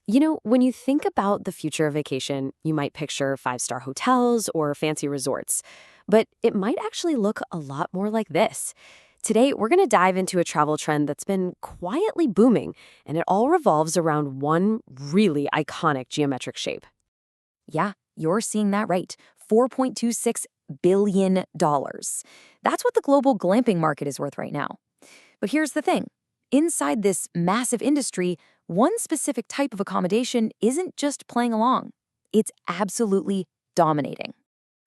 When you think about the future of vacation, you might picture five-star hotels or fancy resorts, but it might actually look a lot more like this. Today, we're going to dive into a travel trend that's been quietly booming, and it all revolves around one really iconic geometric shape. Yeah, you're seeing that right. $4.26 billion. That's what the global glamping market is worth right now. But here's the thing. Inside this massive industry, one specific type of accommodation isn't just playing along. It's absolutely dominating.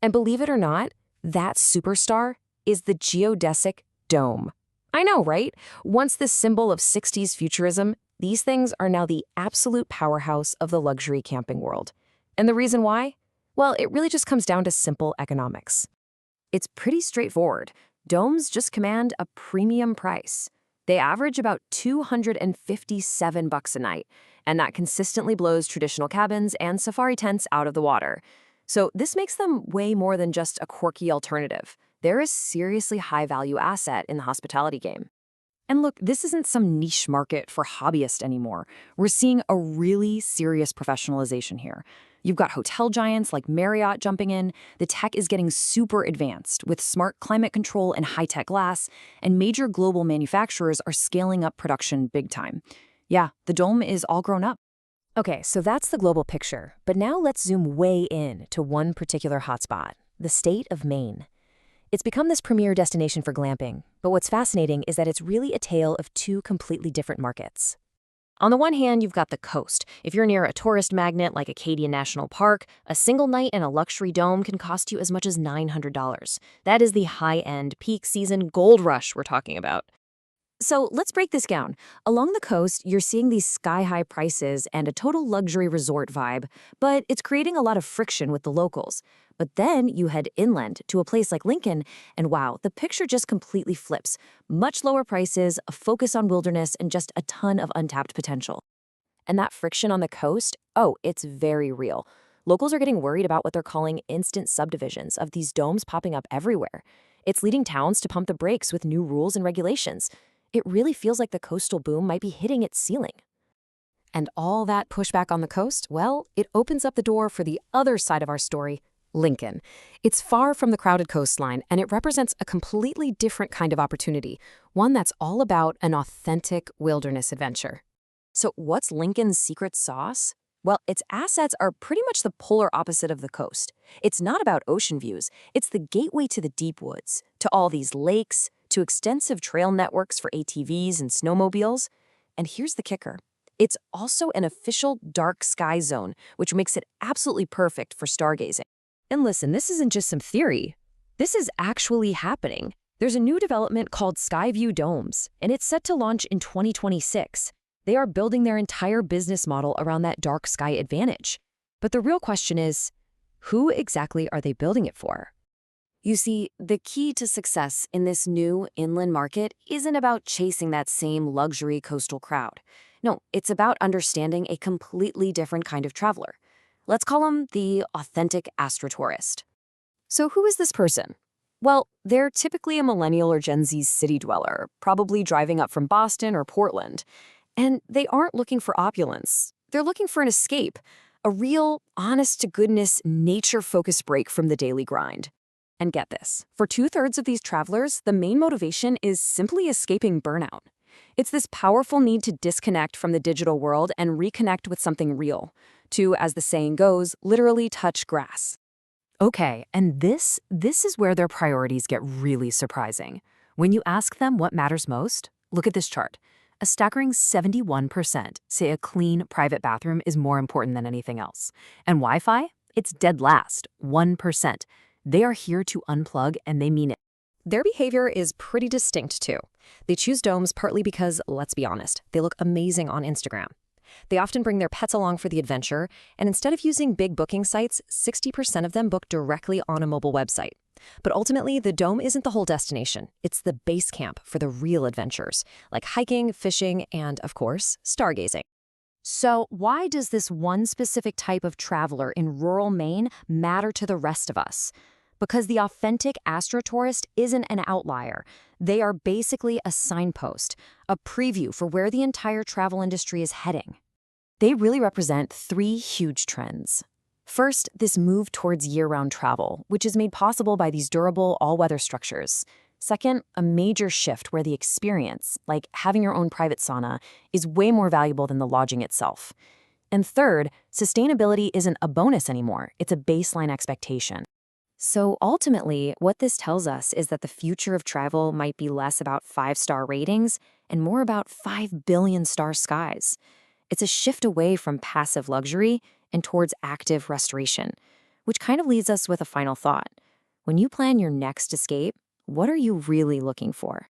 And believe it or not, that superstar is the geodesic dome. I know, right? Once the symbol of 60s futurism, these things are now the absolute powerhouse of the luxury camping world. And the reason why? Well, it really just comes down to simple economics. It's pretty straightforward. Domes just command a premium price. They average about $257 a night, and that consistently blows traditional cabins and safari tents out of the water. So this makes them way more than just a quirky alternative. They're a seriously high-value asset in the hospitality game. And look, this isn't some niche market for hobbyists anymore. We're seeing a really serious professionalization here. You've got hotel giants like Marriott jumping in, the tech is getting super advanced with smart climate control and high-tech glass, and major global manufacturers are scaling up production big time. Yeah, the dome is all grown up. Okay, so that's the global picture, but now let's zoom way in to one particular hotspot, the state of Maine. It's become this premier destination for glamping, but what's fascinating is that it's really a tale of two completely different markets. On the one hand, you've got the coast. If you're near a tourist magnet like Acadia National Park, a single night in a luxury dome can cost you as much as $900. That is the high-end, peak season gold rush we're talking about. So let's break this down. Along the coast, you're seeing these sky-high prices and a total luxury resort vibe, but it's creating a lot of friction with the locals. But then you head inland to a place like Lincoln, and wow, the picture just completely flips. Much lower prices, a focus on wilderness, and just a ton of untapped potential. And that friction on the coast, oh, it's very real. Locals are getting worried about what they're calling instant subdivisions of these domes popping up everywhere. It's leading towns to pump the brakes with new rules and regulations. It really feels like the coastal boom might be hitting its ceiling. And all that pushback on the coast, well, it opens up the door for the other side of our story, Lincoln. It's far from the crowded coastline, and it represents a completely different kind of opportunity, one that's all about an authentic wilderness adventure. So what's Lincoln's secret sauce? Well, its assets are pretty much the polar opposite of the coast. It's not about ocean views. It's the gateway to the deep woods, to all these lakes, to extensive trail networks for ATVs and snowmobiles. And here's the kicker. It's also an official dark sky zone, which makes it absolutely perfect for stargazing. And listen, this isn't just some theory. This is actually happening. There's a new development called Skyview Domes, and it's set to launch in 2026. They are building their entire business model around that dark sky advantage. But the real question is, who exactly are they building it for? You see, the key to success in this new inland market isn't about chasing that same luxury coastal crowd. No, it's about understanding a completely different kind of traveler. Let's call him the authentic astrotourist. So who is this person? Well, they're typically a millennial or Gen Z city dweller, probably driving up from Boston or Portland. And they aren't looking for opulence. They're looking for an escape, a real, honest-to-goodness, nature-focused break from the daily grind. And get this, for two-thirds of these travelers, the main motivation is simply escaping burnout. It's this powerful need to disconnect from the digital world and reconnect with something real, to, as the saying goes, literally touch grass. Okay, and this is where their priorities get really surprising. When you ask them what matters most, look at this chart. A staggering 71% say a clean private bathroom is more important than anything else. And Wi-Fi? It's dead last, 1%. They are here to unplug, and they mean it. Their behavior is pretty distinct, too. They choose domes partly because, let's be honest, they look amazing on Instagram. They often bring their pets along for the adventure, and instead of using big booking sites, 60% of them book directly on a mobile website. But ultimately, the dome isn't the whole destination. It's the base camp for the real adventures, like hiking, fishing, and, of course, stargazing. So why does this one specific type of traveler in rural Maine matter to the rest of us? Because the authentic astrotourist isn't an outlier. They are basically a signpost, a preview for where the entire travel industry is heading. They really represent three huge trends. First, this move towards year-round travel, which is made possible by these durable, all-weather structures. Second, a major shift where the experience, like having your own private sauna, is way more valuable than the lodging itself. And third, sustainability isn't a bonus anymore, it's a baseline expectation. So ultimately, what this tells us is that the future of travel might be less about five-star ratings and more about 5 billion star skies. It's a shift away from passive luxury and towards active restoration, which kind of leaves us with a final thought. When you plan your next escape, what are you really looking for?